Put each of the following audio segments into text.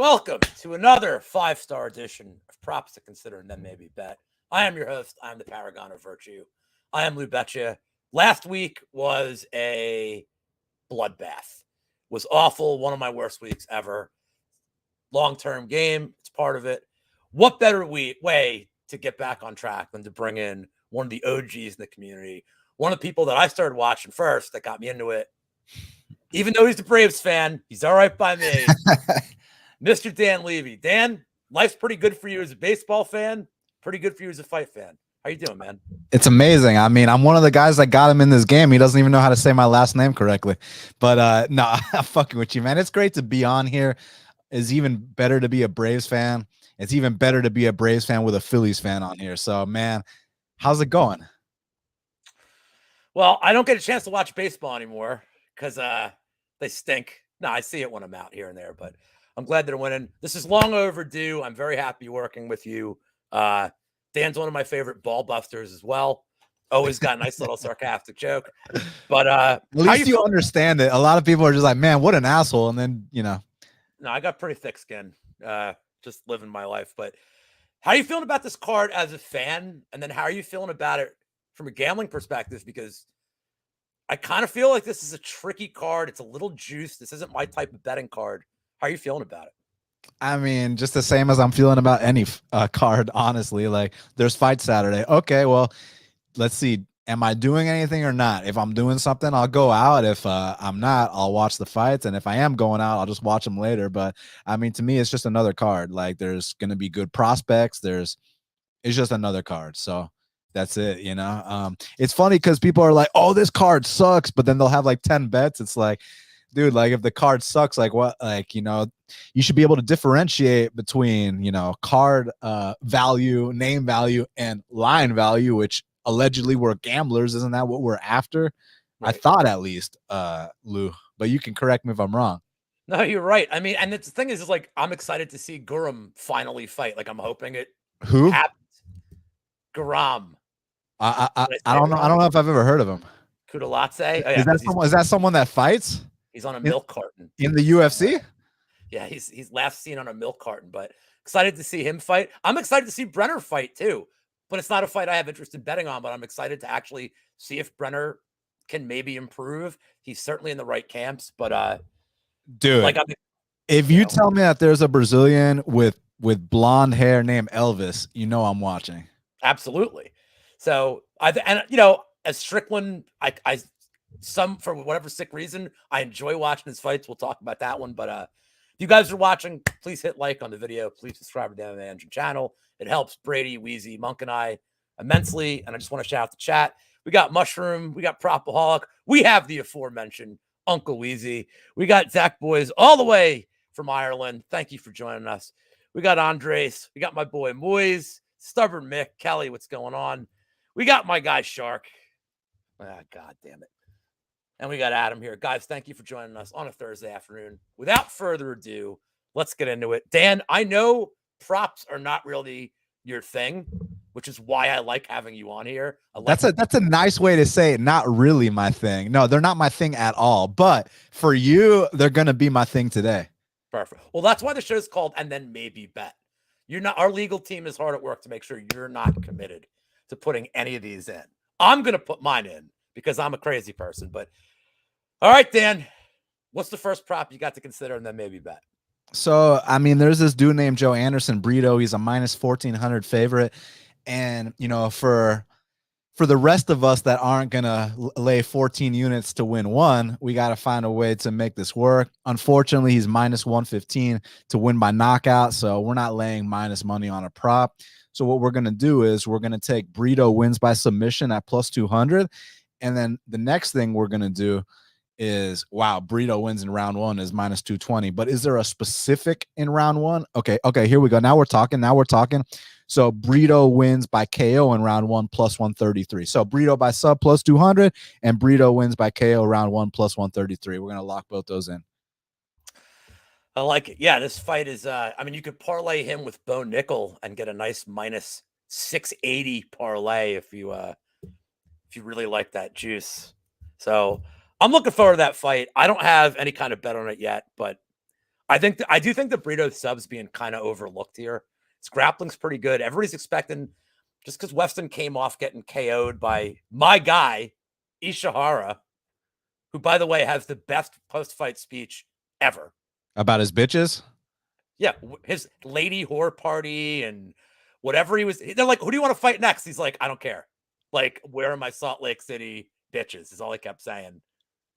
Welcome to another 5-star edition of Props to Consider and Then Maybe Bet. I am your host. I am the Paragon of Virtue. I am Betya. Last week was a bloodbath. It was awful. One of my worst weeks ever. Long-term game. It's part of it. What better way to get back on track than to bring in one of the OGs in the community, one of the people that I started watching first that got me into it. Even though he's a Braves fan, he's all right by me. Mr. Dan Levy. Dan, life's pretty good for you as a baseball fan. Pretty good for you as a fight fan. How you doing, man? It's amazing. I mean, I'm one of the guys that got him in this game. He doesn't even know how to say my last name correctly. But no, I'm fucking with you, man. It's great to be on here. It's even better to be a Braves fan. It's even better to be a Braves fan with a Phillies fan on here. So, man, how's it going? Well, I don't get a chance to watch baseball anymore because they stink. No, I see it when I'm out here and there, but I'm glad they're winning. This is long overdue. I'm very happy working with you. Dan's one of my favorite ball busters as well. Always got a nice little sarcastic joke. But at least you understand it. A lot of people are just like, man, what an asshole. And then, you know. No, I got pretty thick skin. Just living my life. But how are you feeling about this card as a fan? And then how are you feeling about it from a gambling perspective? Because I kind of feel like this is a tricky card. It's a little juiced. This isn't my type of betting card. How are you feeling about it? I mean, just the same as I'm feeling about any card, honestly. Like, there's fight Saturday. Okay, well, let's see. Am I doing anything or not? If I'm doing something, I'll go out. If I'm not, I'll watch the fights. And if I am going out, I'll just watch them later. But, I mean, to me, it's just another card. Like, there's going to be good prospects. It's just another card. So that's it, you know? It's funny because people are like, oh, this card sucks. But then they'll have like 10 bets. It's like, dude, like if the card sucks, like what, like, you know, you should be able to differentiate between, you know, card value, name value, and line value, which allegedly we're gamblers. Isn't that what we're after? Right. I thought at least, Lou, but you can correct me if I'm wrong. No, you're right. I mean, and the thing is like, I'm excited to see Guram finally fight. Like, I'm hoping it happens. Guram. I don't know. I don't know if I've ever heard of him. Kudalatse. Oh, yeah, is that someone that fights? He's on a milk carton in the UFC. Yeah, he's last seen on a milk carton, but excited to see him fight. I'm excited to see Brenner fight too, but it's not a fight I have interest in betting on, but I'm excited to actually see if Brenner can maybe improve. He's certainly in the right camps, but dude, like, if you tell me that there's a Brazilian with blonde hair named Elvis, you know I'm watching. Absolutely. So as Strickland, for whatever sick reason, I enjoy watching his fights. We'll talk about that one. But if you guys are watching, please hit like on the video. Please subscribe to the MMA Engine channel. It helps Brady, Wheezy, Monk, and I immensely. And I just want to shout out the chat. We got Mushroom. We got Propaholic. We have the aforementioned Uncle Wheezy. We got Zach Boys all the way from Ireland. Thank you for joining us. We got Andres. We got my boy Moise, Stubborn Mick, Kelly. What's going on? We got my guy Shark. Ah, God damn it. And we got Adam here. Guys, thank you for joining us on a Thursday afternoon. Without further ado, let's get into it. Dan, I know props are not really your thing, which is why I like having you on here. That's a nice way to say it. Not really my thing. No, they're not my thing at all. But for you, they're going to be my thing today. Perfect. Well, that's why the show's called And Then Maybe Bet. Our legal team is hard at work to make sure you're not committed to putting any of these in. I'm going to put mine in because I'm a crazy person. But all right, Dan, what's the first prop you got to consider and then maybe bet? So, I mean, there's this dude named Joe Anderson, Brito. He's a minus 1,400 favorite. And, you know, for the rest of us that aren't going to lay 14 units to win one, we got to find a way to make this work. Unfortunately, he's minus 115 to win by knockout. So we're not laying minus money on a prop. So what we're going to do is we're going to take Brito wins by submission at plus 200. And then the next thing we're going to do is, wow, Brito wins in round one is minus 220. But is there a specific in round one? Okay, here we go. Now we're talking. So Brito wins by KO in round one plus 133. So Brito by sub plus 200 and Brito wins by KO round one plus 133. We're going to lock both those in. I like it. Yeah, this fight is, I mean, you could parlay him with Bo Nickel and get a nice minus 680 parlay if you really like that juice. So I'm looking forward to that fight. I don't have any kind of bet on it yet, but I do think the Brito sub's being kind of overlooked here. His grappling's pretty good. Everybody's expecting, just because Weston came off getting KO'd by my guy, Ishihara, who, by the way, has the best post-fight speech ever. About his bitches? Yeah, his lady whore party and whatever he was. They're like, who do you want to fight next? He's like, I don't care. Like, where are my Salt Lake City bitches? Is all he kept saying.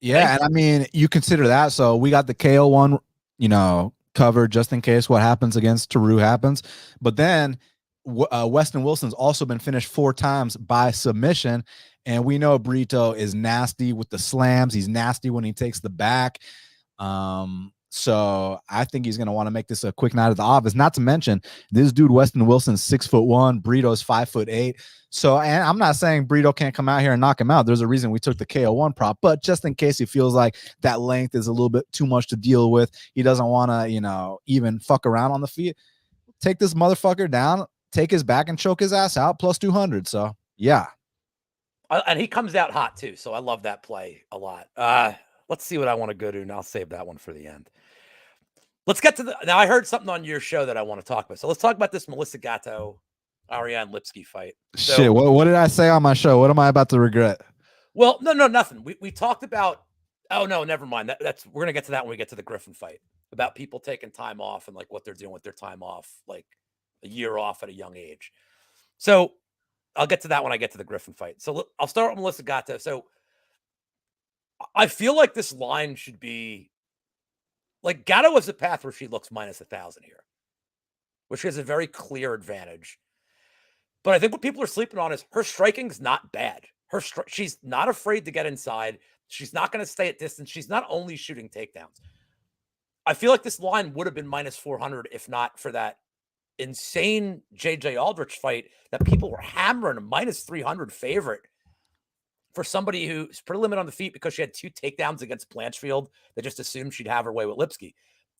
Yeah, and I mean, you consider that. So we got the KO one, covered just in case what happens against Taru happens. But then Weston Wilson's also been finished 4 times by submission. And we know Brito is nasty with the slams. He's nasty when he takes the back. So I think he's going to want to make this a quick night at the office. Not to mention, this dude, Weston Wilson's 6'1", Brito's 5'8". So, and I'm not saying Brito can't come out here and knock him out. There's a reason we took the KO1 prop, but just in case he feels like that length is a little bit too much to deal with, he doesn't want to, even fuck around on the feet. Take this motherfucker down, take his back and choke his ass out, plus 200. So, yeah. And he comes out hot too. So I love that play a lot. Let's see what I want to go to, and I'll save that one for the end. Let's get to now I heard something on your show that I want to talk about. So let's talk about this Melissa Gatto, Ariane Lipsky fight. So, shit, what did I say on my show? What am I about to regret? Well, no, nothing. We talked about, oh no, never mind. That's we're gonna get to that when we get to the Griffin fight, about people taking time off and like what they're doing with their time off, like a year off at a young age. So I'll get to that when I get to the Griffin fight. So I'll start with Melissa Gatto. So I feel like this line should be like Gatto was a path where she looks minus 1,000 here, which is a very clear advantage. But I think what people are sleeping on is her striking's not bad. She's not afraid to get inside. She's not going to stay at distance. She's not only shooting takedowns. I feel like this line would have been minus 400 if not for that insane JJ Aldrich fight that people were hammering a minus 300 favorite for somebody who's pretty limited on the feet because she had 2 takedowns against Blanchfield. They just assumed she'd have her way with Lipsky.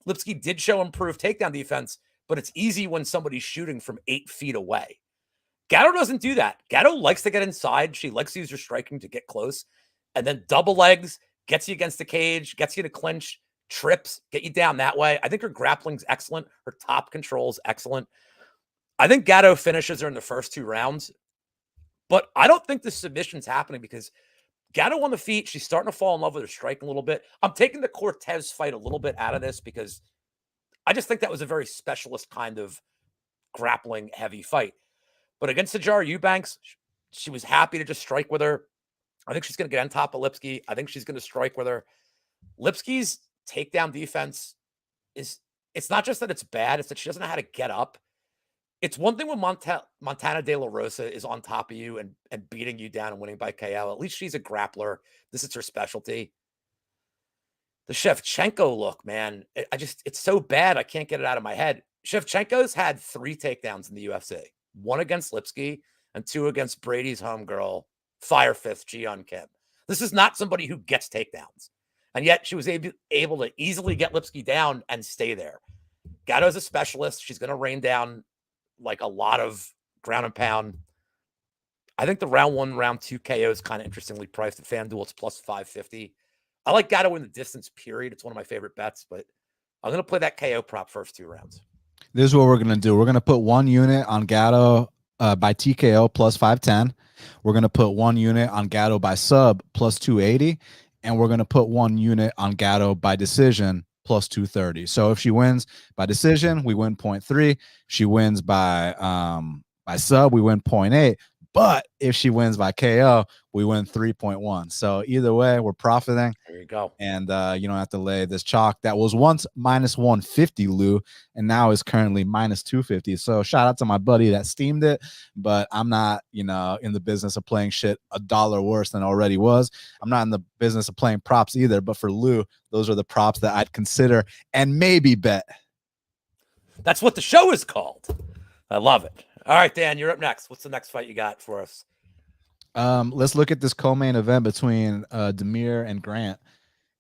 Lipsky did show improved takedown defense, but it's easy when somebody's shooting from 8 feet away. Gatto doesn't do that. Gatto likes to get inside. She likes to use her striking to get close and then double legs, gets you against the cage, gets you to clinch, trips, get you down that way. I think her grappling's excellent. Her top control's excellent. I think Gatto finishes her in the first 2 rounds, but I don't think the submission's happening because Gatto on the feet, she's starting to fall in love with her striking a little bit. I'm taking the Cortez fight a little bit out of this because I just think that was a very specialist kind of grappling heavy fight. But against Sajara Eubanks, she was happy to just strike with her. I think she's going to get on top of Lipsky. I think she's going to strike with her. Lipsky's takedown defense it's not just that it's bad, it's that she doesn't know how to get up. It's one thing when Montana De La Rosa is on top of you and beating you down and winning by KO. At least she's a grappler. This is her specialty. The Shevchenko look, man, it's so bad I can't get it out of my head. Shevchenko's had 3 takedowns in the UFC. 1 against Lipsky and 2 against Brady's homegirl, Fire Fist Jiyeon Kim. This is not somebody who gets takedowns. And yet she was able to easily get Lipsky down and stay there. Gatto's a specialist. She's going to rain down like a lot of ground and pound. I think the round 1, round 2 KO is kind of interestingly priced at FanDuel. It's plus 550. I like Gatto in the distance period. It's one of my favorite bets, but I'm going to play that KO prop first 2 rounds. This is what we're going to do. We're going to put 1 unit on Gatto by TKO plus 510. We're going to put 1 unit on Gatto by sub plus 280. And we're going to put 1 unit on Gatto by decision plus 230. So if she wins by decision, we win 0.3. She wins by sub, we win 0.8. But if she wins by KO, we win 3.1. So either way, we're profiting. There you go. And you don't have to lay this chalk that was once minus 150, Lou, and now is currently minus 250. So shout out to my buddy that steamed it, but I'm not, in the business of playing shit $1 worse than it already was. I'm not in the business of playing props either, but for Lou, those are the props that I'd consider and maybe bet. That's what the show is called. I love it. All right, Dan, you're up next. What's the next fight you got for us? Let's look at this co-main event between Damir and Grant.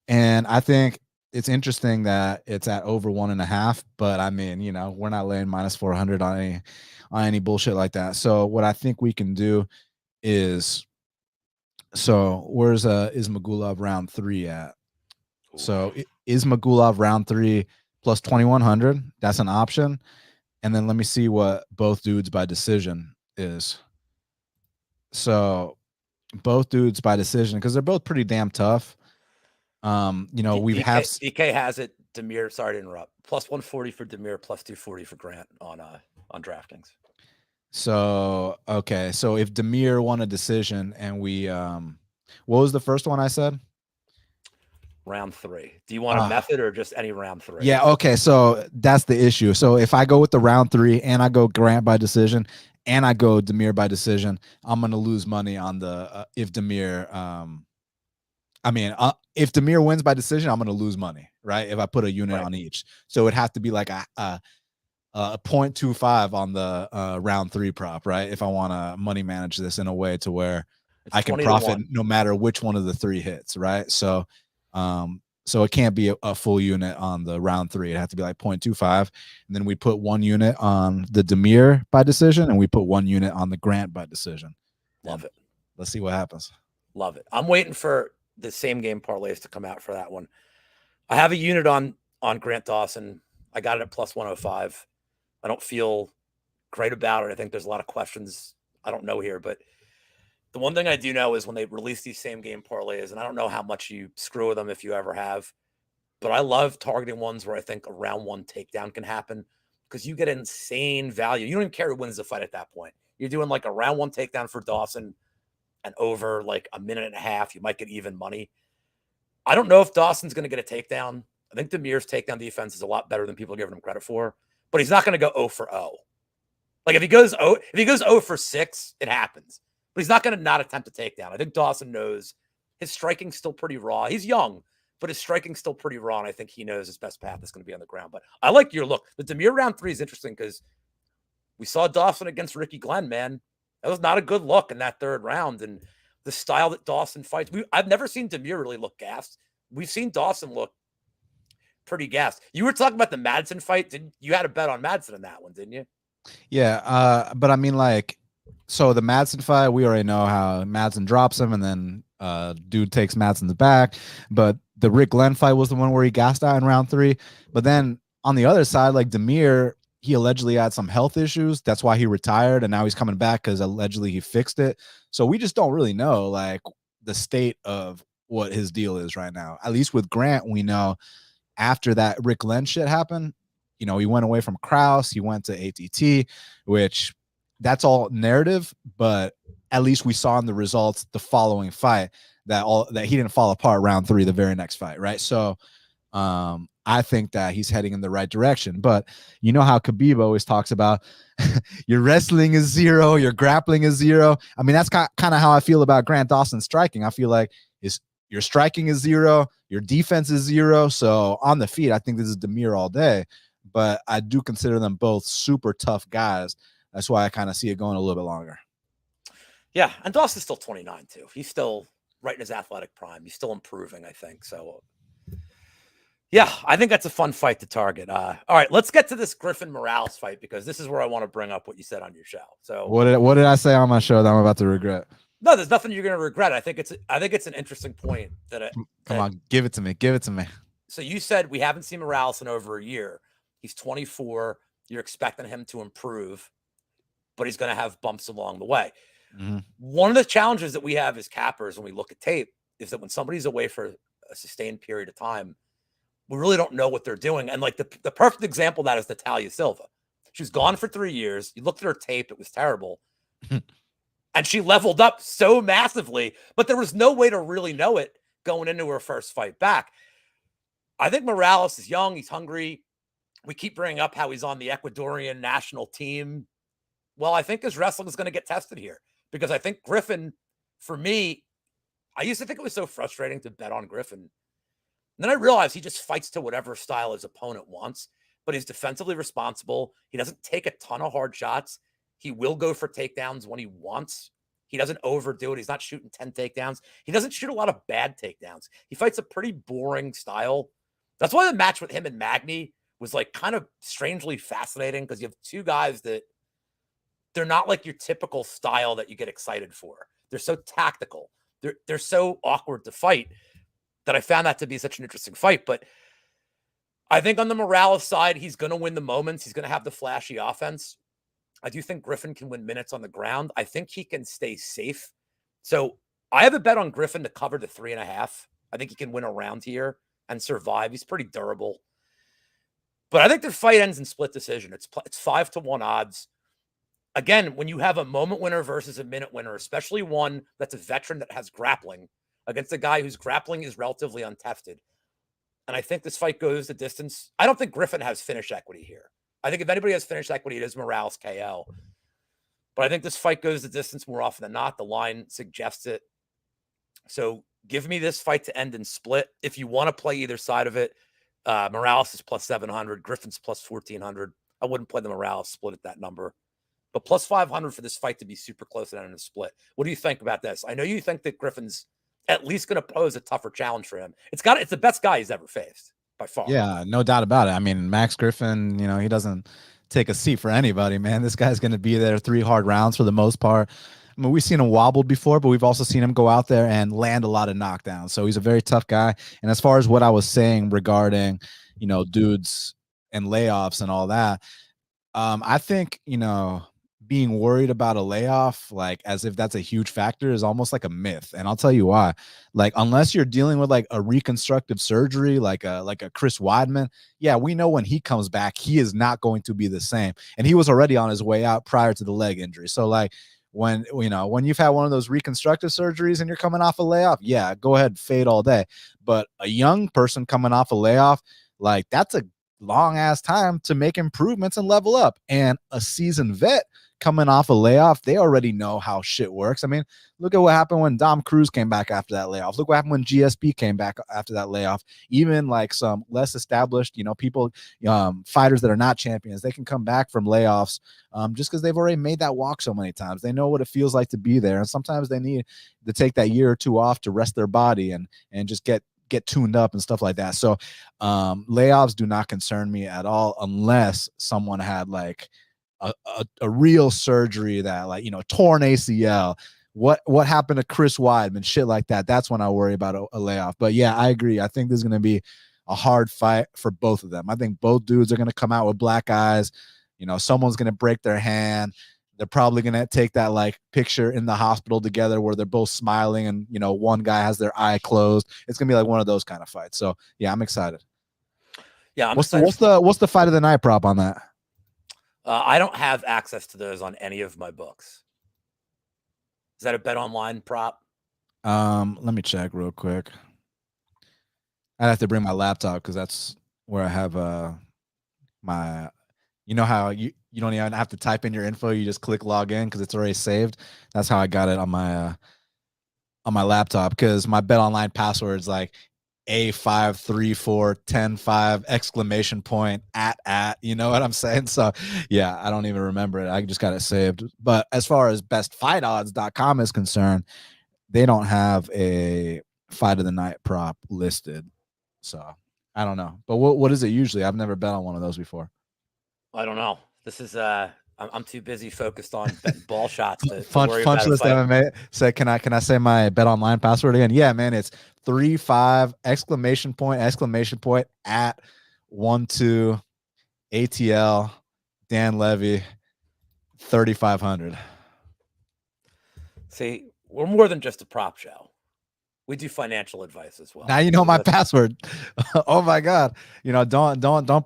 And I think it's interesting that it's at over 1.5, but I mean, we're not laying minus 400 on any bullshit like that. So what I think we can do is, is Magulov round 3 at? Ooh. So is Magulov round 3 plus 2,100. That's an option. And then let me see what both dudes by decision is. So both dudes by decision, because they're both pretty damn tough. DK has it. Damir, sorry to interrupt. Plus 140 for Damir, plus 240 for Grant on DraftKings. So okay, so if Damir won a decision and we what was the first one I said? Round 3. Do you want a method or just any round 3? Yeah, okay, so that's the issue. So if I go with the round 3 and I go Grant by decision and I go Damir by decision, I'm gonna lose money on the if Damir if Damir wins by decision, I'm going to lose money, right? If I put a unit on each. So it has to be like a 0.25 on the round 3 prop, right? If I want to money manage this in a way to where I can profit no matter which one of the 3 hits, right? So it can't be a full unit on the round 3. It has to be like 0.25. And then we put 1 unit on the Damir by decision and we put 1 unit on the Grant by decision. Love it. Let's see what happens. Love it. I'm waiting for the same game parlays to come out for that one. I have a unit on Grant Dawson. I got it at plus 105. I don't feel great about it. I think there's a lot of questions I don't know here, but the one thing I do know is when they release these same game parlays, and I don't know how much you screw with them if you ever have, but I love targeting ones where I think a round 1 takedown can happen because you get insane value. You don't even care who wins the fight at that point. You're doing like a round 1 takedown for Dawson and over like a minute and a half, you might get even money. I don't know if Dawson's going to get a takedown. I think Damir's takedown defense is a lot better than people are giving him credit for, but he's not going to go 0 for 0. Like if he goes 0 for 6, it happens, but he's not going to not attempt a takedown. I think Dawson knows his striking's still pretty raw. He's young, but his striking's still pretty raw. And I think he knows his best path is going to be on the ground, but I like your look. The Damir round 3 is interesting because we saw Dawson against Ricky Glenn, man. That was not a good look in that 3rd round. And the style that Dawson fights, I've never seen Damir really look gassed. We've seen Dawson look pretty gassed. You were talking about the Madsen fight. You had a bet on Madsen in that one, didn't you? Yeah. But I mean, like, so the Madsen fight, we already know how Madsen drops him and then dude takes Madsen the back. But the Rick Glenn fight was the one where he gassed out in round 3. But then on the other side, like Damir, he allegedly had some health issues. That's why he retired. And now he's coming back because allegedly he fixed it. So we just don't really know like the state of what his deal is right now. At least with Grant, we know after that Rick Glenn shit happened, he went away from Krause. He went to ATT, which that's all narrative. But at least we saw in the results the following fight that he didn't fall apart round 3, the very next fight. Right. So I think that he's heading in the right direction. But you know how Khabib always talks about your wrestling is 0, your grappling is 0. I mean, that's kind of how I feel about Grant Dawson striking. I feel like your striking is 0, your defense is 0. So on the feet, I think this is Damir all day. But I do consider them both super tough guys. That's why I kind of see it going a little bit longer. Yeah, and Dawson's still 29 too. He's still right in his athletic prime. He's still improving, I think. So yeah, I think that's a fun fight to target. All right, let's get to this Griffin Morales fight because this is where I want to bring up what you said on your show. So what did I say on my show that I'm about to regret? No, there's nothing you're going to regret. I think it's an interesting point Come on, give it to me. Give it to me. So you said we haven't seen Morales in over a year. He's 24. You're expecting him to improve, but he's going to have bumps along the way. Mm-hmm. One of the challenges that we have as cappers when we look at tape is that when somebody's away for a sustained period of time, we really don't know what they're doing. And like the perfect example of that is Natalia Silva. She was gone for 3 years. You looked at her tape. It was terrible. And she leveled up so massively, but there was no way to really know it going into her first fight back. I think Morales is young. He's hungry. We keep bringing up how he's on the Ecuadorian national team. Well, I think his wrestling is going to get tested here because I think Griffin, for me, I used to think it was so frustrating to bet on Griffin. And then I realized he just fights to whatever style his opponent wants, but he's defensively responsible. He doesn't take a ton of hard shots. He will go for takedowns when he wants. He doesn't overdo it. He's not shooting 10 takedowns. He doesn't shoot a lot of bad takedowns. He fights a pretty boring style. That's why the match with him and Magny was like kind of strangely fascinating because you have 2 guys that they're not like your typical style that you get excited for. They're so tactical. They're so awkward to fight that I found that to be such an interesting fight. But I think on the Morales side, he's going to win the moments. He's going to have the flashy offense. I do think Griffin can win minutes on the ground. I think he can stay safe. So I have a bet on Griffin to cover the 3.5. I think he can win a round here and survive. He's pretty durable. But I think the fight ends in split decision. It's 5-1 odds. Again, when you have a moment winner versus a minute winner, especially one that's a veteran that has grappling against a guy whose grappling is relatively untested. And I think this fight goes the distance. I don't think Griffin has finish equity here. I think if anybody has finish equity, it is Morales KO. But I think this fight goes the distance more often than not. The line suggests it. So give me this fight to end in split. If you want to play either side of it, Morales is plus 700. Griffin's plus 1,400. I wouldn't play the Morales split at that number. But plus 500 for this fight to be super close and end in a split. What do you think about this? I know you think that Griffin's at least going to pose a tougher challenge for him. It's the best guy he's ever faced by far. Yeah, no doubt about it. I mean, Max Griffin, he doesn't take a seat for anybody, man. This guy's going to be there 3 hard rounds for the most part. I mean, we've seen him wobbled before, but we've also seen him go out there and land a lot of knockdowns. So he's a very tough guy. And as far as what I was saying regarding, dudes and layoffs and all that, I think, being worried about a layoff, like as if that's a huge factor, is almost like a myth. And I'll tell you why. Like, unless you're dealing with like a reconstructive surgery, like a Chris Weidman, yeah, we know when he comes back, he is not going to be the same. And he was already on his way out prior to the leg injury. So like when you've had one of those reconstructive surgeries and you're coming off a layoff, yeah, go ahead, fade all day. But a young person coming off a layoff, like that's a long ass time to make improvements and level up. And a seasoned vet coming off a layoff, they already know how shit works. I mean, look at what happened when Dom Cruz came back after that layoff. Look what happened when GSP came back after that layoff. Even like some less established, people, fighters that are not champions, they can come back from layoffs just because they've already made that walk so many times. They know what it feels like to be there. And sometimes they need to take that year or two off to rest their body and just get tuned up and stuff like that. So layoffs do not concern me at all unless someone had like a real surgery that like, torn ACL, what happened to Chris Weidman, shit like that. That's when I worry about a layoff. But yeah, I agree. I think there's going to be a hard fight for both of them. I think both dudes are going to come out with black eyes. Someone's going to break their hand. They're probably going to take that like picture in the hospital together where they're both smiling and, one guy has their eye closed. It's going to be like one of those kind of fights. So yeah, I'm excited. Yeah. What's the fight of the night prop on that? I don't have access to those on any of my books. Is that a bet online prop? Let me check real quick. I'd have to bring my laptop because that's where I have my. You know how you don't even have to type in your info; you just click log in because it's already saved. That's how I got it on my laptop because my bet online password is like A534105 exclamation point at you know what I'm saying? So yeah, I don't even remember it. I just got it saved. But as far as bestfightodds.com is concerned, they don't have a fight of the night prop listed. So I don't know. But what is it usually? I've never bet on one of those before. I don't know. This is I'm too busy focused on betting ball shots to worry Punchless about MMA. Say, can I say my bet online password again? Yeah, man, it's 35 exclamation point at 12 ATL Dan Levy 3,500. See, we're more than just a prop show. We do financial advice as well. Now you know my password. Oh my God. Don't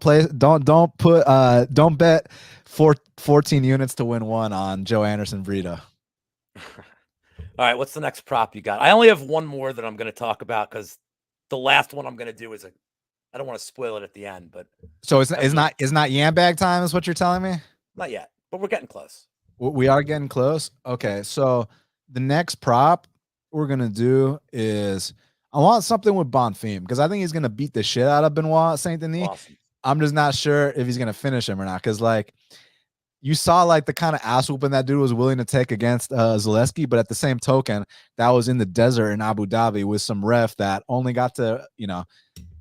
bet 14 units to win one on Joe Anderson Brito. All right, what's the next prop you got? I only have one more that I'm going to talk about because the last one I'm going to do is I don't want to spoil it at the end, but so it's not yam bag time is what you're telling me? Not yet, but we're getting close. We are getting close. Okay, so the next prop we're gonna do is I want something with Bonfim because I think he's gonna beat the shit out of Benoit Saint Denis. Awesome. I'm just not sure if he's gonna finish him or not because like you saw like the kind of ass whooping that dude was willing to take against Zaleski, but at the same token, that was in the desert in Abu Dhabi with some ref that only got to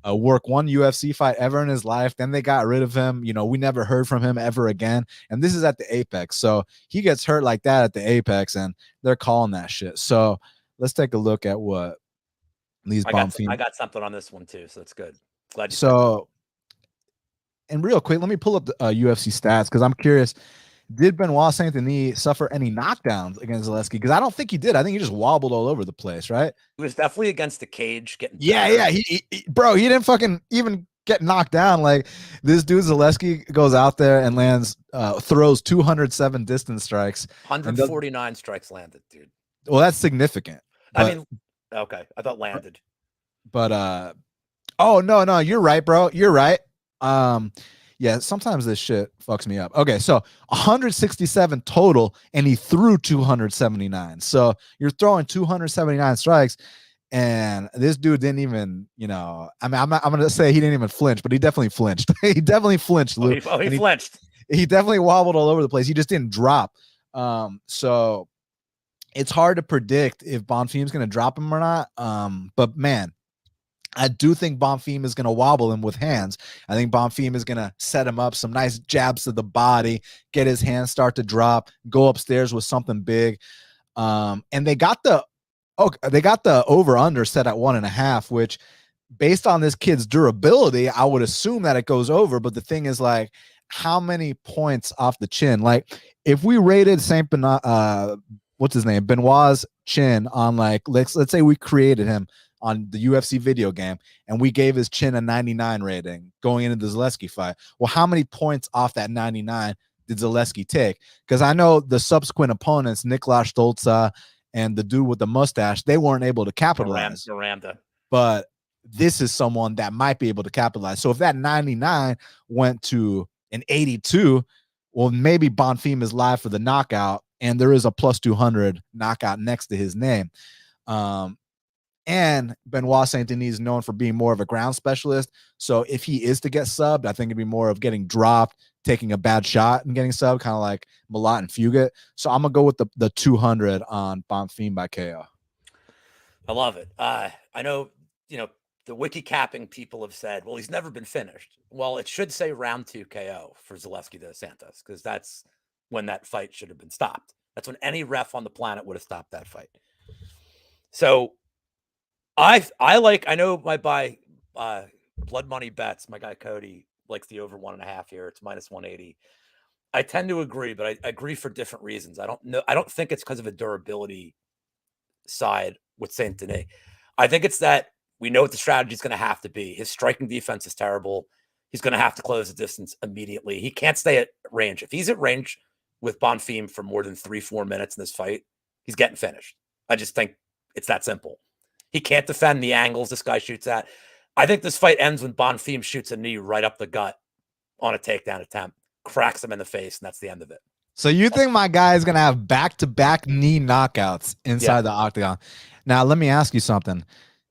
work one UFC fight ever in his life. Then they got rid of him. We never heard from him ever again. And this is at the Apex. So he gets hurt like that at the Apex and they're calling that shit. So let's take a look at what these Bonfim. I got something on this one too. So that's good. Glad you So And real quick, let me pull up the UFC stats because I'm curious. Did Benoit Saint Denis suffer any knockdowns against Zaleski? Because I don't think he did. I think he just wobbled all over the place, right? He was definitely against the cage, getting Yeah, battered. yeah. Bro, he didn't fucking even get knocked down. Like this dude Zaleski goes out there and lands, throws 207 distance strikes, and 149 strikes landed, dude. well, that's significant. I But mean, okay, I thought landed. but oh no, you're right, bro. You're right. Um, yeah, sometimes this shit fucks me up. Okay, so 167 total, and he threw 279. So you're throwing 279 strikes, and this dude didn't even, I mean, I'm gonna say he didn't even flinch, but he definitely flinched. He definitely flinched, Lou. He flinched. He definitely wobbled all over the place. He just didn't drop. So it's hard to predict if Bonfim's gonna drop him or not. But man, I do think Bonfim is going to wobble him with hands. I think Bonfim is going to set him up, some nice jabs to the body, get his hands start to drop, go upstairs with something big. And they got the over under set at 1.5, which based on this kid's durability, I would assume that it goes over. But the thing is, like, how many points off the chin? Like, if we rated Saint Benoit, what's his name, Benoit's chin on, like, let's say we created him on the UFC video game and we gave his chin a 99 rating going into the Zaleski fight. Well, how many points off that 99 did Zaleski take? Because I know the subsequent opponents, Nicolas Stolza and the dude with the mustache, they weren't able to capitalize. Miranda. But this is someone that might be able to capitalize. So if that 99 went to an 82, well, maybe Bonfim is live for the knockout, and there is a plus 200 knockout next to his name. And Benoit Saint Denis is known for being more of a ground specialist. So if he is to get subbed, I think it'd be more of getting dropped, taking a bad shot and getting subbed, kind of like Malat and Fugit. So I'm going to go with the 200 on Bonfim by KO. I love it. I know, the wiki capping people have said, well, he's never been finished. Well, it should say round 2 KO for Zaleski dos Santos, because that's when that fight should have been stopped. That's when any ref on the planet would have stopped that fight. So I know my buy blood money bets, my guy Cody likes the over 1.5 here. It's minus 180. I tend to agree, but I agree for different reasons. I don't think it's because of a durability side with Saint Denis. I think it's that we know what the strategy is going to have to be. His striking defense is terrible. He's going to have to close the distance immediately. He can't stay at range. If he's at range with Bonfim for more than 3-4 minutes in this fight, he's getting finished. I just think it's that simple. He can't defend the angles this guy shoots at. I think this fight ends when Bonfim shoots a knee right up the gut on a takedown attempt, cracks him in the face, and that's the end of it. So you think my guy is going to have back-to-back knee knockouts inside the octagon? Now, let me ask you something.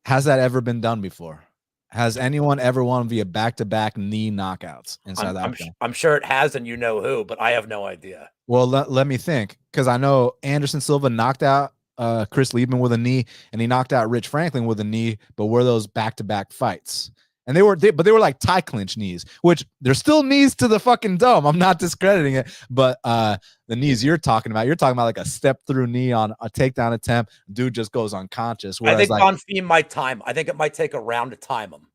Has that ever been done before? Has anyone ever won via back-to-back knee knockouts inside the octagon? I'm sure it has, and you know who, but I have no idea. Well, let me think, because I know Anderson Silva knocked out Chris Liebman with a knee, and he knocked out Rich Franklin with a knee, but were those back-to-back fights? And they were like tie clinch knees, which they're still knees to the fucking dome. I'm not discrediting it, but the knees you're talking about like a step through knee on a takedown attempt. Dude just goes unconscious. I think Bonfim might time. I think it might take a round to time him.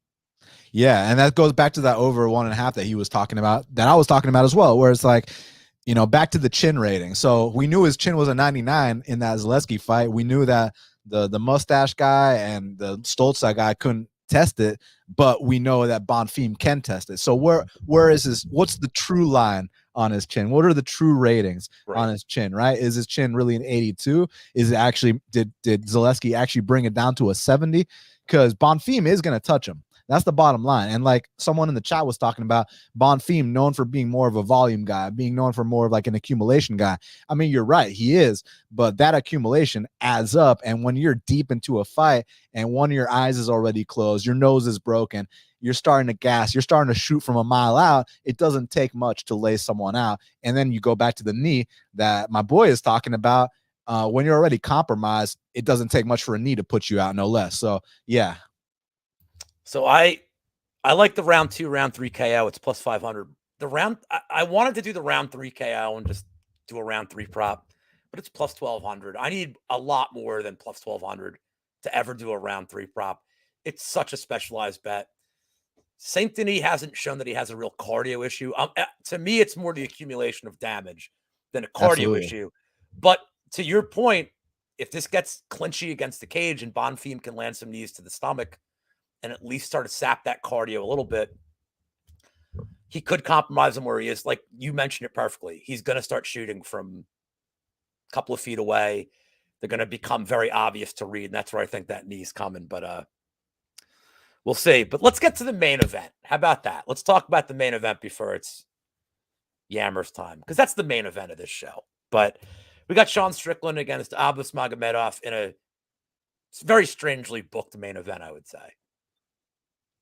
Yeah, and that goes back to that over 1.5 that he was talking about, that I was talking about as well, where it's like, back to the chin rating. So we knew his chin was a 99 in that Zaleski fight. We knew that the mustache guy and the Stolza guy couldn't test it, but we know that Bonfim can test it. So where is his, what's the true line on his chin? What are the true ratings on his chin, right? Is his chin really an 82? Is it actually, did Zaleski actually bring it down to a 70? Because Bonfim is going to touch him. That's the bottom line. And like someone in the chat was talking about, Bonfim known for being more of a volume guy, being known for more of like an accumulation guy. I mean, you're right, he is, but that accumulation adds up. And when you're deep into a fight and one of your eyes is already closed, your nose is broken, you're starting to gas, you're starting to shoot from a mile out, it doesn't take much to lay someone out. And then you go back to the knee that my boy is talking about. When you're already compromised, it doesn't take much for a knee to put you out, no less. So yeah. So I like the round 2, round 3 KO. It's plus 500. I wanted to do the round 3 KO and just do a round 3 prop, but it's plus 1,200. I need a lot more than plus 1,200 to ever do a round 3 prop. It's such a specialized bet. Saint Denis hasn't shown that he has a real cardio issue. To me, it's more the accumulation of damage than a cardio Absolutely. issue. But to your point, if this gets clinchy against the cage and Bonfim can land some knees to the stomach and at least start to sap that cardio a little bit, he could compromise him where he is. Like you mentioned it perfectly. He's going to start shooting from a couple of feet away. They're going to become very obvious to read. And that's where I think that knee's coming. But we'll see. But let's get to the main event. How about that? Let's talk about the main event before it's Yammer's time, because that's the main event of this show. But we got Sean Strickland against Abus Magomedov in a very strangely booked main event, I would say.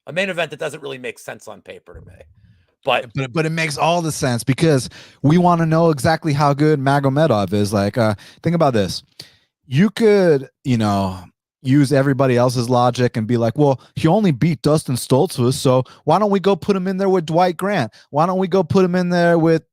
A main event that doesn't really make sense on paper to me. But it makes all the sense because we want to know exactly how good Magomedov is. Like, think about this. You could, use everybody else's logic and be like, well, he only beat Dustin Stoltzfus, so why don't we go put him in there with Dwight Grant? Why don't we go put him in there with,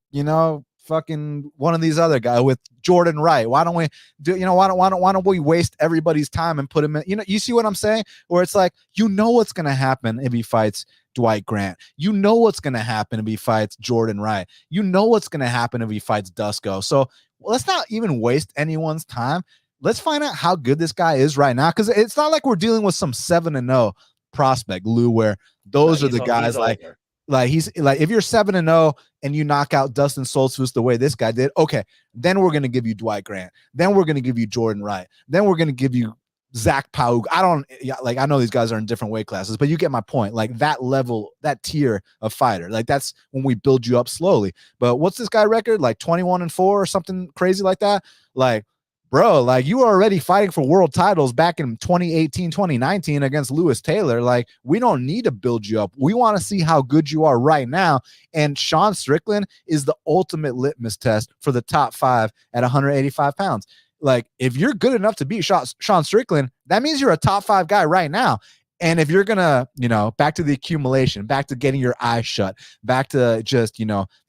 fucking one of these other guys, with Jordan Wright? Why don't we do, why don't we waste everybody's time and put him in? You see what I'm saying? Where it's like, what's going to happen if he fights Dwight Grant. What's going to happen if he fights Jordan Wright. What's going to happen if he fights Dusko. So let's not even waste anyone's time. Let's find out how good this guy is right now, because it's not like we're dealing with some 7-0 prospect, Lou, where those are the guys like he's like, if you're 7-0 and you knock out Dustin Stoltzfus the way this guy did, okay, then we're going to give you Dwight Grant. Then we're going to give you Jordan Wright. Then we're going to give you Zach Paug. I know these guys are in different weight classes, but you get my point. Like that level, that tier of fighter, like that's when we build you up slowly. But what's this guy record? Like 21-4 or something crazy like that? Like, bro, like you were already fighting for world titles back in 2018, 2019 against Lewis Taylor. Like, we don't need to build you up. We want to see how good you are right now. And Sean Strickland is the ultimate litmus test for the top 5 at 185 pounds. Like, if you're good enough to beat Sean Strickland, that means you're a top 5 guy right now. And if you're going to, back to the accumulation, back to getting your eyes shut, back to just,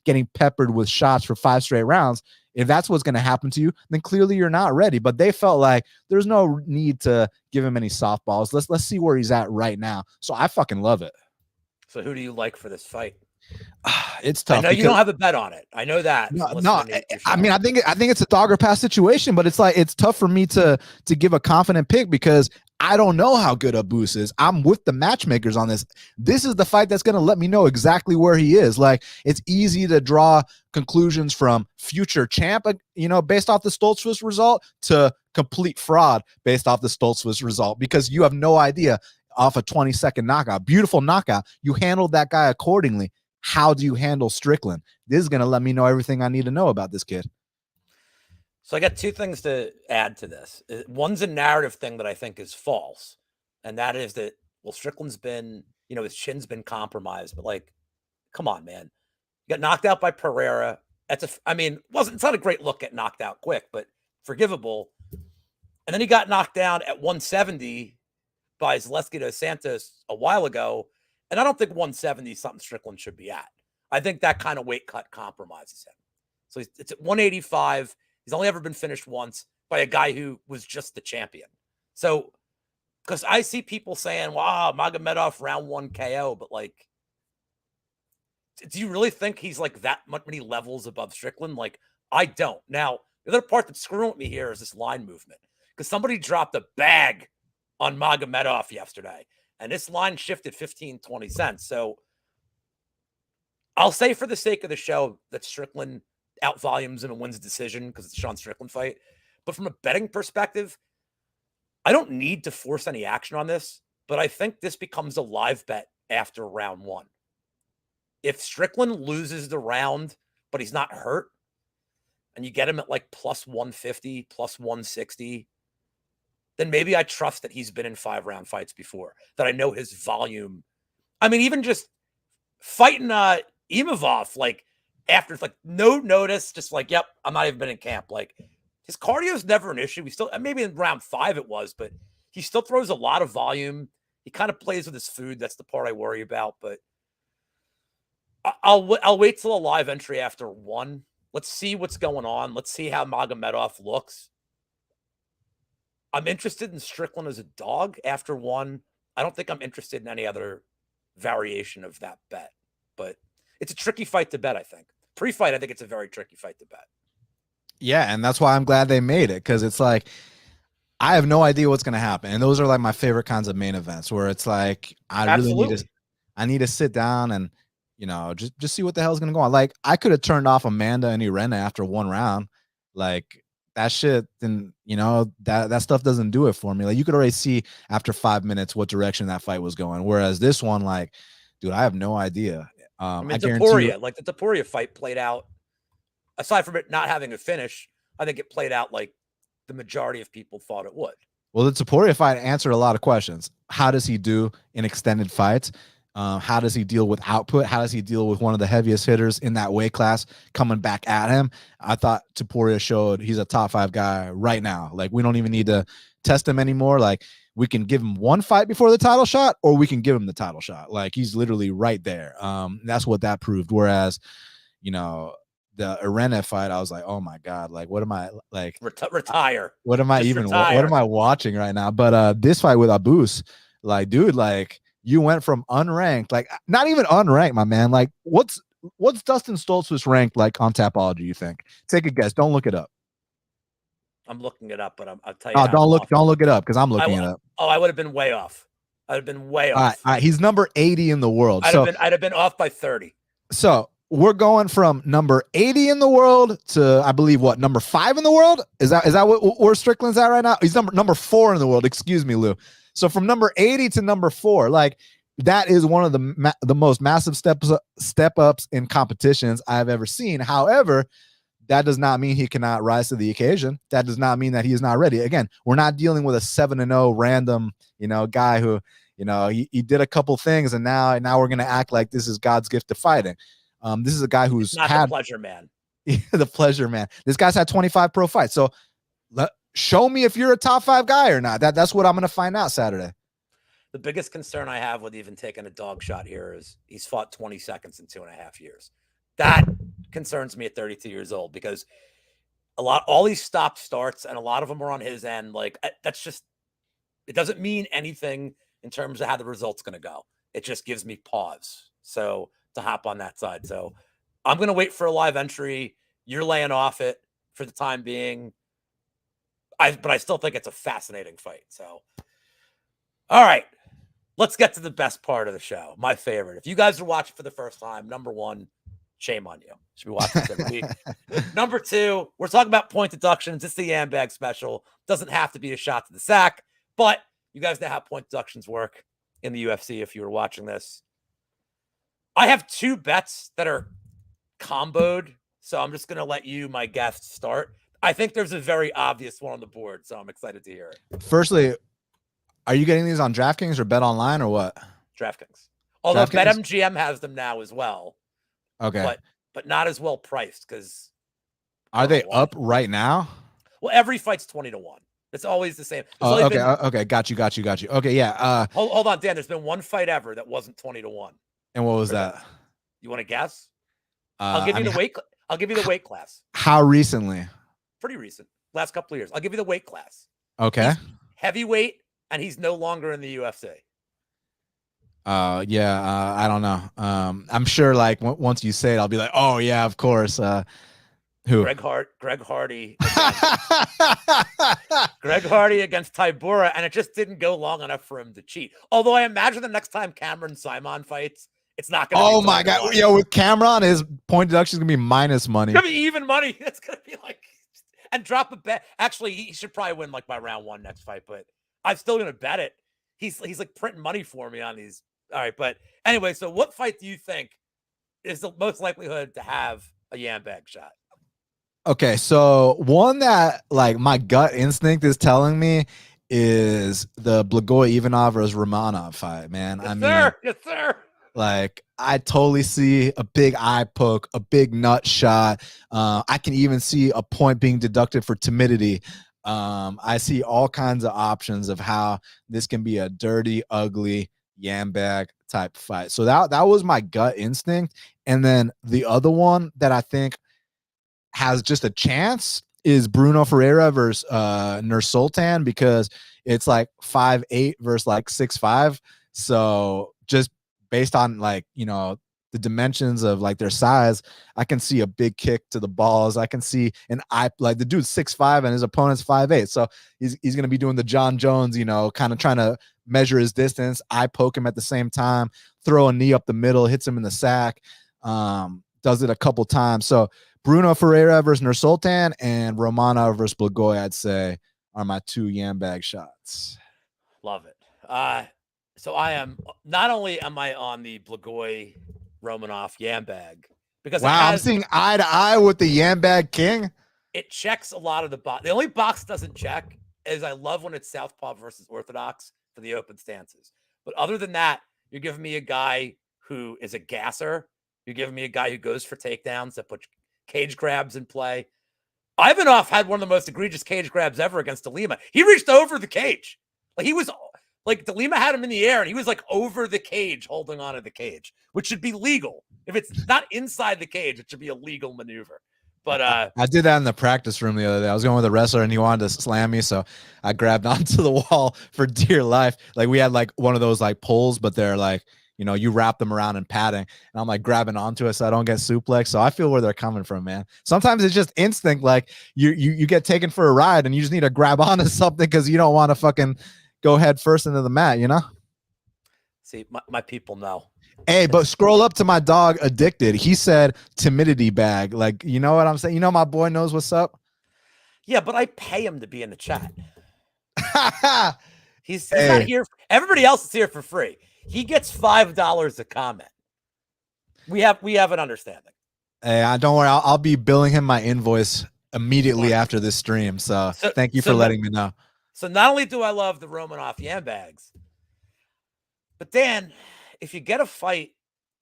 getting peppered with shots for 5 straight rounds, if that's what's going to happen to you, then clearly you're not ready. But they felt like there's no need to give him any softballs. Let's see where he's at right now. So I fucking love it. So who do you like for this fight? It's tough. I know you don't have a bet on it. I know that. No. I mean, I think it's a dog or pass situation, but it's like, it's tough for me to give a confident pick because I don't know how good Abus is. I'm with the matchmakers on this. This is the fight that's going to let me know exactly where he is. Like, it's easy to draw conclusions from future champ, based off the Stoltzfus result, to complete fraud based off the Stoltzfus result, because you have no idea off a 20-second knockout. Beautiful knockout. You handled that guy accordingly. How do you handle Strickland? This is going to let me know everything I need to know about this kid. So I got 2 things to add to this. One's a narrative thing that I think is false. And that is that, well, Strickland's been, his chin's been compromised, but like, come on, man. You got knocked out by Pereira. It's not a great look, get knocked out quick, but forgivable. And then he got knocked down at 170 by Zaleski dos Santos a while ago. And I don't think 170 is something Strickland should be at. I think that kind of weight cut compromises him. So it's at 185. He's only ever been finished once by a guy who was just the champion. So, because I see people saying, wow, Magomedov round 1 KO, but like, do you really think he's like that many levels above Strickland? Like, I don't. Now, the other part that's screwing with me here is this line movement, because somebody dropped a bag on Magomedov yesterday, and this line shifted 15, 20 cents. So I'll say, for the sake of the show, that Strickland out volumes him and wins a decision because it's a Sean Strickland fight. But from a betting perspective, I don't need to force any action on this, but I think this becomes a live bet after round 1. If Strickland loses the round, but he's not hurt, and you get him at like plus 150, plus 160, then maybe I trust that he's been in 5-round fights before, that I know his volume. I mean, even just fighting Imavov, like, after like no notice, just like, yep, I'm not even been in camp. Like, his cardio is never an issue. We still, maybe in round 5 it was, but he still throws a lot of volume. He kind of plays with his food. That's the part I worry about. But I'll wait till a live entry after 1. Let's see what's going on. Let's see how Magomedov looks. I'm interested in Strickland as a dog after 1. I don't think I'm interested in any other variation of that bet. But it's a tricky fight to bet, I think. Pre-fight, I think it's a very tricky fight to bet. Yeah, and that's why I'm glad they made it, because it's like I have no idea what's gonna happen, and those are like my favorite kinds of main events where it's like I need to sit down and just see what the hell's gonna go on. Like I could have turned off Amanda and Irene after one round, like that shit. Then that stuff doesn't do it for me. Like you could already see after 5 minutes what direction that fight was going. Whereas this one, like, dude, I have no idea. I mean, Topuria, like the Topuria fight played out. Aside from it not having a finish, I think it played out like the majority of people thought it would. Well, the Topuria fight answered a lot of questions. How does he do in extended fights? How does he deal with output? How does he deal with one of the heaviest hitters in that weight class coming back at him? I thought Topuria showed he's a top 5 guy right now. Like we don't even need to test him anymore. Like we can give him one fight before the title shot, or we can give him the title shot. Like he's literally right there. That's what that proved. Whereas, the Irene fight, I was like, oh my God, like what am I like? Retire. What am I what am I watching right now? But this fight with Abus, like, dude, like you went from unranked, like not even unranked, my man. Like what's Dustin Stoltzfus ranked like on Tapology, you think? Take a guess. Don't look it up. I'm looking it up, but I'll tell you. Oh, don't look it up because I'm looking it up. Oh, I would have been way off. I'd have been way off. All right, he's number 80 in the world. I'd have been off by 30. So we're going from number 80 in the world to, I believe, what, number 5 in the world? Is that where Strickland's at right now? He's number 4 in the world. Excuse me, Lou. So from number 80 to number 4, like that is one of the most massive step ups in competitions I've ever seen. However, that does not mean he cannot rise to the occasion. That does not mean that he is not ready. Again, we're not dealing with a 7-0 random, guy who, he did a couple things and now we're gonna act like this is God's gift to fighting. This is a guy who's not the pleasure man. The pleasure man. This guy's had 25 pro fights. So show me if you're a top 5 guy or not. That's what I'm going to find out Saturday. The biggest concern I have with even taking a dog shot here is he's fought 20 seconds in 2.5 years. That concerns me at 32 years old because all these stop starts and a lot of them are on his end. Like that's just, it doesn't mean anything in terms of how the result's going to go. It just gives me pause. So to hop on that side. So I'm going to wait for a live entry. You're laying off it for the time being. But I still think it's a fascinating fight. So, all right, let's get to the best part of the show. My favorite. If you guys are watching for the first time, number 1, shame on you. Should be watching this every week. Number 2, we're talking about point deductions. It's the Yam Bag special. Doesn't have to be a shot to the sack, but you guys know how point deductions work in the UFC if you were watching this. I have 2 bets that are comboed, so I'm just going to let you, my guest, start. I think there's a very obvious one on the board, so I'm excited to hear it. Firstly, are you getting these on DraftKings or Bet Online or what? DraftKings. Although BetMGM has them now as well. Okay. But not as well priced because. Are they up right now? Well, every fight's 20-1. It's always the same. Okay. Got you. Okay, yeah. Hold on, Dan. There's been one fight ever that wasn't 20-1. And what was that? You want to guess? I'll give you the weight class. How recently? Pretty recent. Last couple of years. I'll give you the weight class. Okay. He's heavyweight, and he's no longer in the UFC. I don't know. I'm sure like once you say it, I'll be like, oh yeah, of course. Who? Greg Hardy. Greg Hardy against Tybura, and it just didn't go long enough for him to cheat. Although I imagine the next time Cameron Simon fights, it's not going to be. Oh my God. Yo, with Cameron, his point deduction is going to be minus money. It's going to be even money. It's going to be like, and drop a bet. Actually, he should probably win like by round 1 next fight, but I'm still going to bet it. He's like printing money for me on these. All right. But anyway, so what fight do you think is the most likelihood to have a Yam Bag shot? Okay. So one that like my gut instinct is telling me is the Blagoy Ivanov versus Romanov fight, man. Yes, sir. Like I totally see a big eye poke, a big nut shot. I can even see a point being deducted for timidity. I see all kinds of options of how this can be a dirty, ugly Yam Bag type fight. So that was my gut instinct. And then the other one that I think has just a chance is Bruno Ferreira versus Nursultan, because it's like 5'8" versus like 6'5". So just based on like, you know, the dimensions of like their size, I can see a big kick to the balls. I can see an eye, like the dude's 6'5" and his opponent's 5'8". So he's gonna be doing the John Jones, you know, kind of trying to measure his distance, eye poke him at the same time, throw a knee up the middle, hits him in the sack. Does it a couple times. So Bruno Ferreira versus Nursultan and Romanov versus Blagoy, I'd say, are my two Yambag shots. Love it. So I am not only am I on the Blagoy Romanov Yambag because wow, I'm seeing eye to eye with the Yambag King. It checks a lot of the box. The only box doesn't check is I love when it's Southpaw versus Orthodox for the open stances. But other than that, you're giving me a guy who is a gasser. You're giving me a guy who goes for takedowns that puts cage grabs in play. Ivanov had one of the most egregious cage grabs ever against DeLima. He reached over the cage. Like he was like DeLima had him in the air and he was like over the cage holding onto the cage, which should be legal. If it's not inside the cage, it should be a legal maneuver. But I did that in the practice room the other day. I was going with a wrestler and he wanted to slam me, so I grabbed onto the wall for dear life. Like we had like one of those like poles, but they're like, you know, you wrap them around in padding, and I'm like grabbing onto it so I don't get suplex. So I feel where they're coming from, man. Sometimes it's just instinct. Like you get taken for a ride and you just need to grab onto something because you don't want to fucking go head first into the mat, you know? See, my people know. Hey, but scroll up to my dog Addicted. He said timidity bag. Like, you know what I'm saying? You know my boy knows what's up? Yeah, but I pay him to be in the chat. he's not here. Everybody else is here for free. He gets $5 a comment. We have an understanding. Hey, don't worry. I'll be billing him my invoice immediately after this stream. So thank you for letting me know. So not only do I love the Romanov Yambags, but Dan, if you get a fight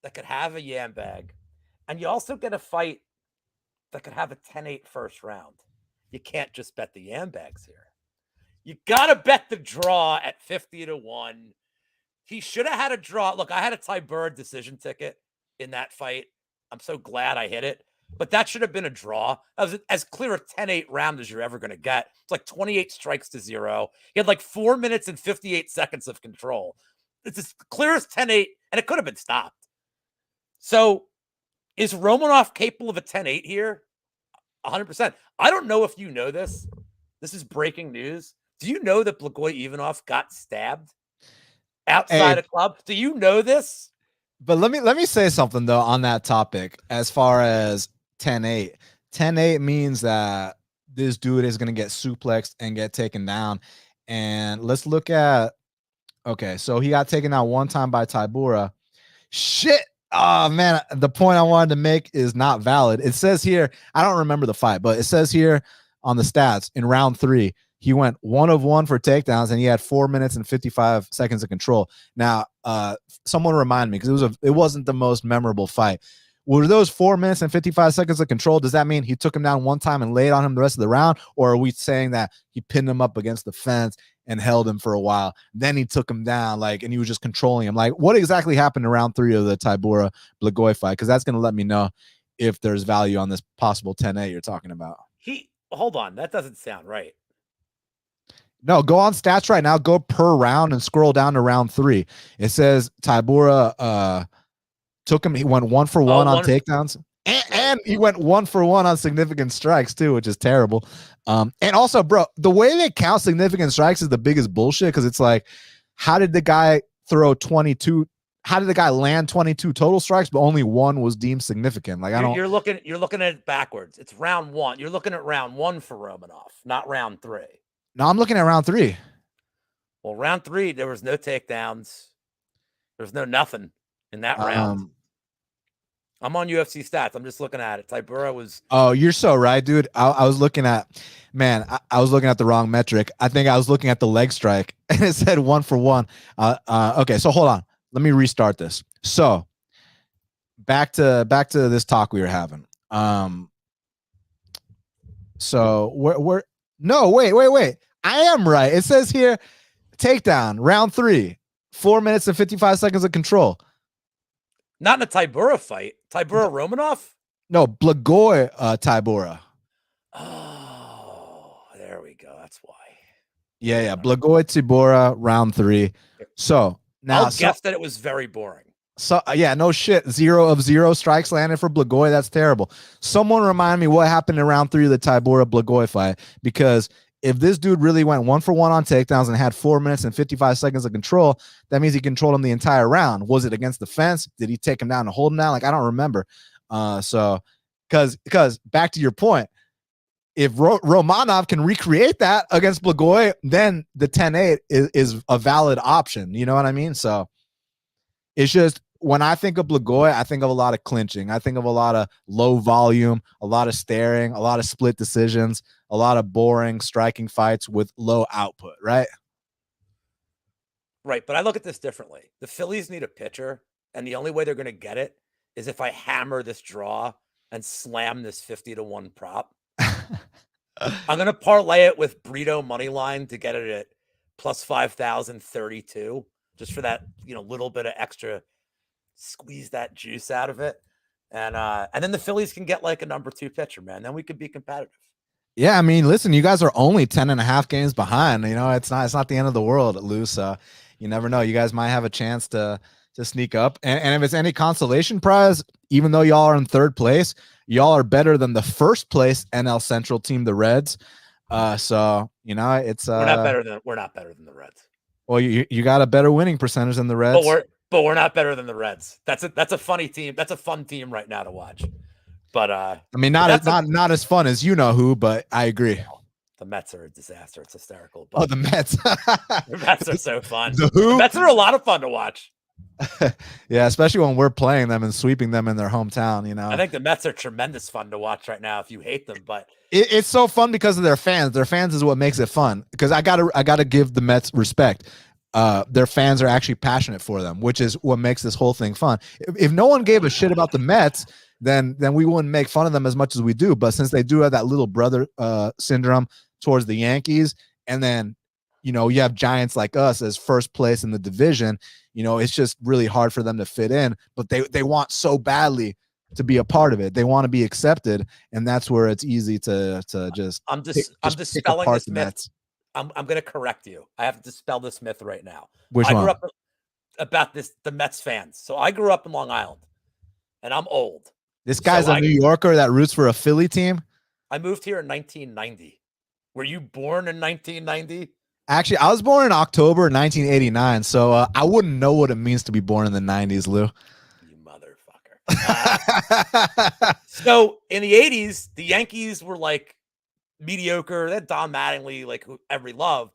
that could have a Yambag, and you also get a fight that could have a 10-8 first round, you can't just bet the Yambags here. You got to bet the draw at 50-1. He should have had a draw. Look, I had a Tybura decision ticket in that fight. I'm so glad I hit it. But that should have been a draw. That was as clear a 10-8 round as you're ever going to get. It's like 28 strikes to 0. He had like 4 minutes and 58 seconds of control. It's as clear as 10-8, and it could have been stopped. So is Romanov capable of a 10-8 here? 100%. I don't know if you know this. This is breaking news. Do you know that Blagoy Ivanov got stabbed outside a club? Do you know this? But let me say something though on that topic. As far as 10-8, 10-8 means that this dude is gonna get suplexed and get taken down. And let's look at, okay, so he got taken out one time by Tybura. Shit. Oh man, the point I wanted to make is not valid. It says here, I don't remember the fight, but it says here on the stats in round 3, he went 1 of 1 for takedowns and he had 4 minutes and 55 seconds of control. Now, someone remind me, because it wasn't the most memorable fight. Were those 4 minutes and 55 seconds of control? Does that mean he took him down one time and laid on him the rest of the round? Or are we saying that he pinned him up against the fence and held him for a while? Then he took him down, like, and he was just controlling him. Like, what exactly happened in round 3 of the Tybura Blagoy fight? Because that's going to let me know if there's value on this possible 10-8 you're talking about. Hold on, that doesn't sound right. No, go on stats right now. Go per round and scroll down to round 3. It says Tybura took him. He went 1 for 1 on takedowns, and he went 1 for 1 on significant strikes too, which is terrible. And also, bro, the way they count significant strikes is the biggest bullshit, because it's like, how did the guy throw 22? How did the guy land 22 total strikes, but only 1 was deemed significant? Like, you're looking at it backwards. It's round 1. You're looking at round 1 for Romanov, not round 3. No, I'm looking at round 3. Well, round 3, there was no takedowns. There was no nothing in that round. I'm on UFC stats. I'm just looking at it. Tybura was. Oh, you're so right, dude. I was looking at, man, I was looking at the wrong metric. I think I was looking at the leg strike, and it said 1 for 1. Okay, so hold on. Let me restart this. So back to this talk we were having. So we're no, wait. I am right. It says here, takedown, round 3, 4 minutes and 55 seconds of control. Not in a Tybura fight. Tybura Romanov? No, Blagoy Tybura. Oh, there we go. That's why. Yeah. Blagoy Tybura, round 3. So now I'll guess that it was very boring. So yeah, no shit. 0 of 0 strikes landed for Blagoy. That's terrible. Someone remind me what happened in round 3 of the Tybura Blagoy fight, because if this dude really went 1-for-1 on takedowns and had 4 minutes and 55 seconds of control, that means he controlled him the entire round. Was it against the fence? Did he take him down and hold him down? Like, I don't remember. So because back to your point, if Romanov can recreate that against Blagoy, then the 10-8 is a valid option. You know what I mean? So it's just, when I think of Blagoy, I think of a lot of clinching. I think of a lot of low volume, a lot of staring, a lot of split decisions, a lot of boring striking fights with low output, right? Right, but I look at this differently. The Phillies need a pitcher, and the only way they're going to get it is if I hammer this draw and slam this 50-1 prop. I'm going to parlay it with Brito money line to get it at plus 5,032, just for that, little bit of extra, squeeze that juice out of it. And then the Phillies can get like a number 2 pitcher, man. Then we could be competitive. Yeah, I mean, listen, you guys are only 10.5 games behind. It's not the end of the world, Lou. So you never know. You guys might have a chance to sneak up. And if it's any consolation prize, even though y'all are in 3rd place, y'all are better than the 1st place NL Central team, the Reds. So it's we're not better than the Reds. Well, you got a better winning percentage than the Reds. But we're not better than the Reds. That's a funny team. That's a fun team right now to watch. But I mean, not as fun as who, but I agree. The Mets are a disaster. It's hysterical. But the Mets. The Mets are so fun. The Mets are a lot of fun to watch. Yeah, especially when we're playing them and sweeping them in their hometown. I think the Mets are tremendous fun to watch right now if you hate them, but it's so fun because of their fans. Their fans is what makes it fun. Because I gotta give the Mets respect. Their fans are actually passionate for them, which is what makes this whole thing fun. If no one gave a shit about the Mets, then we wouldn't make fun of them as much as we do. But since they do have that little brother syndrome towards the Yankees, and then you have giants like us as 1st place in the division, it's just really hard for them to fit in. But they want so badly to be a part of it. They want to be accepted, and that's where it's easy to just. I'm dispelling this myth. I'm going to correct you. I have to dispel this myth right now. Which one? I grew up about the Mets fans. So I grew up in Long Island, and I'm old. This guy's a New Yorker that roots for a Philly team. I moved here in 1990. Were you born in 1990? Actually, I was born in October 1989, so I wouldn't know what it means to be born in the 90s, Lou. You motherfucker. So in the 80s, the Yankees were like mediocre. They had Don Mattingly, like who everybody loved.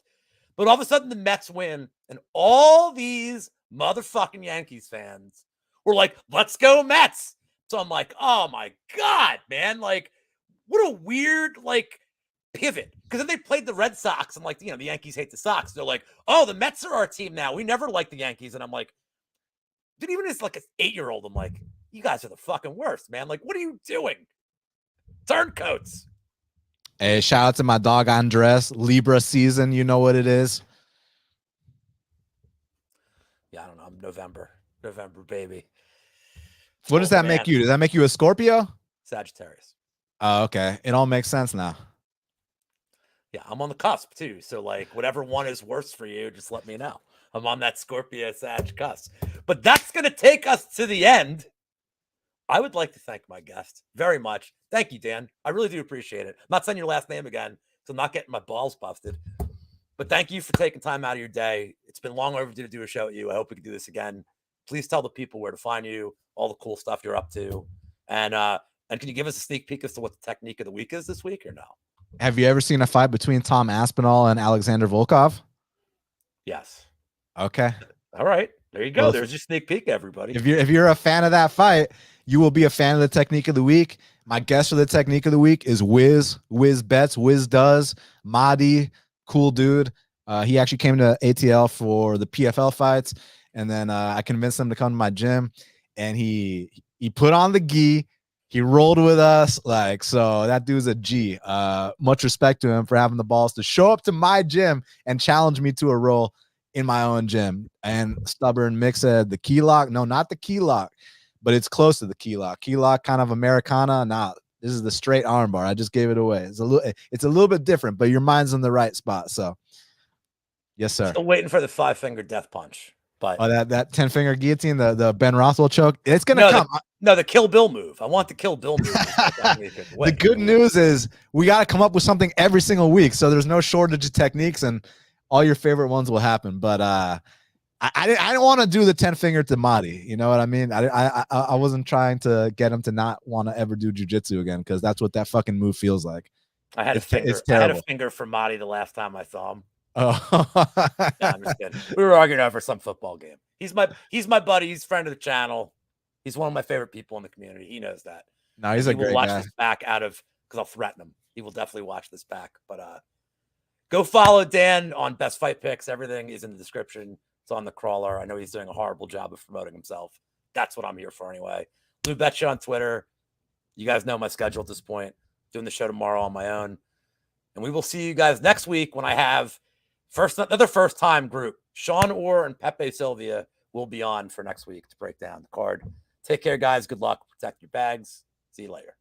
But all of a sudden, the Mets win, and all these motherfucking Yankees fans were like, let's go Mets. So I'm like, oh my God, man. Like, what a weird, pivot. Because then they played the Red Sox, and the Yankees hate the Sox. They're like, oh, the Mets are our team now. We never liked the Yankees. And I'm like, dude, even as an 8-year-old, I'm like, you guys are the fucking worst, man. Like, what are you doing? Turncoats. Hey, shout out to my dog Andres. Libra season, you know what it is. Yeah, I don't know. November, baby. What does that make you? Does that make you a Scorpio? Sagittarius. Oh, okay. It all makes sense now. Yeah, I'm on the cusp too. So whatever one is worse for you, just let me know. I'm on that Scorpio Sag cusp. But that's going to take us to the end. I would like to thank my guest very much. Thank you, Dan. I really do appreciate it. I'm not saying your last name again, so I'm not getting my balls busted. But thank you for taking time out of your day. It's been long overdue to do a show with you. I hope we can do this again. Please tell the people where to find you, all the cool stuff you're up to. And can you give us a sneak peek as to what the technique of the week is this week or no? Have you ever seen a fight between Tom Aspinall and Alexander Volkov? Yes. Okay. All right. There you go. Well, there's your sneak peek, everybody. If you're a fan of that fight, you will be a fan of the technique of the week. My guest for the technique of the week is Wiz Bets. Wiz does. Mahdi, cool dude. He actually came to ATL for the PFL fights, and then I convinced him to come to my gym, and he put on the gi. He rolled with us, so that dude's a G. Much respect to him for having the balls to show up to my gym and challenge me to a roll in my own gym. And Stubborn Mick said the key lock. No, not the key lock, but it's close to the key lock. Key lock, kind of Americana. Nah, this is the straight armbar. I just gave it away. It's a little bit different, but your mind's in the right spot. So, yes, sir. Still waiting for the 5-finger death punch. But that 10-finger guillotine, the Ben Rothwell choke, it's gonna come. No, the Kill Bill move. I want the Kill Bill move. The good news is we got to come up with something every single week, so there's no shortage of techniques, and all your favorite ones will happen. But I didn't want to do the 10-finger to Madi. You know what I mean? I wasn't trying to get him to not want to ever do jiu-jitsu again, because that's what that fucking move feels like. I had a finger for Madi the last time I saw him. Oh, no, I'm just kidding. We were arguing over some football game. He's my buddy. He's a friend of the channel. He's one of my favorite people in the community. He knows that. No, he's a great guy. He will watch this back because I'll threaten him. He will definitely watch this back. But go follow Dan on Best Fight Picks. Everything is in the description. It's on the crawler. I know he's doing a horrible job of promoting himself. That's what I'm here for anyway. Lou Betya on Twitter. You guys know my schedule at this point. Doing the show tomorrow on my own. And we will see you guys next week when I have another first-time group. Sean Orr and Pepe Sylvia will be on for next week to break down the card. Take care, guys. Good luck. Protect your bags. See you later.